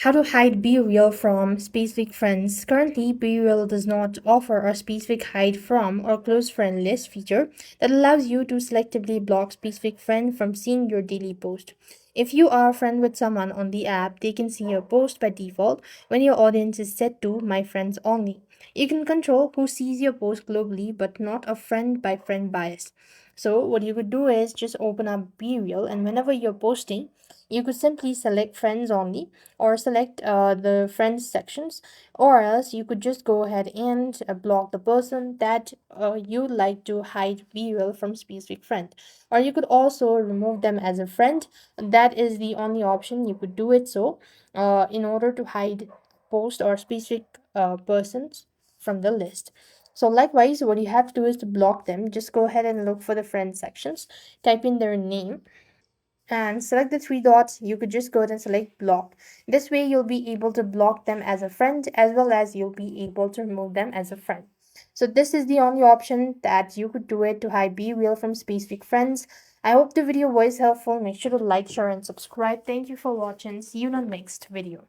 How to hide Bereal from specific friends. Currently, Bereal does not offer a specific hide from or close friend list feature that allows you to selectively block specific friend from seeing your daily post. If you are a friend with someone on the app, they can see your post by default when your audience is set to My Friends Only. You can control who sees your post globally, but not a friend by friend bias. So, what you could do is just open up Bereal, and whenever you're posting, you could simply select friends only or select the friends sections, or else you could just go ahead and block the person that you like to hide viral from specific friend, or you could also remove them as a friend. That is the only option you could do it. So in order to hide post or specific persons from the list. So likewise, what you have to do is to block them. Just go ahead and look for the friend sections, type in their name, and select the three dots. You could just go ahead and select block. This way you'll be able to block them as a friend, as well as you'll be able to remove them as a friend. So this is the only option that you could do it to hide Be Real from specific friends. I hope the video was helpful. Make sure to like, share, and subscribe. Thank you for watching. See you in the next video.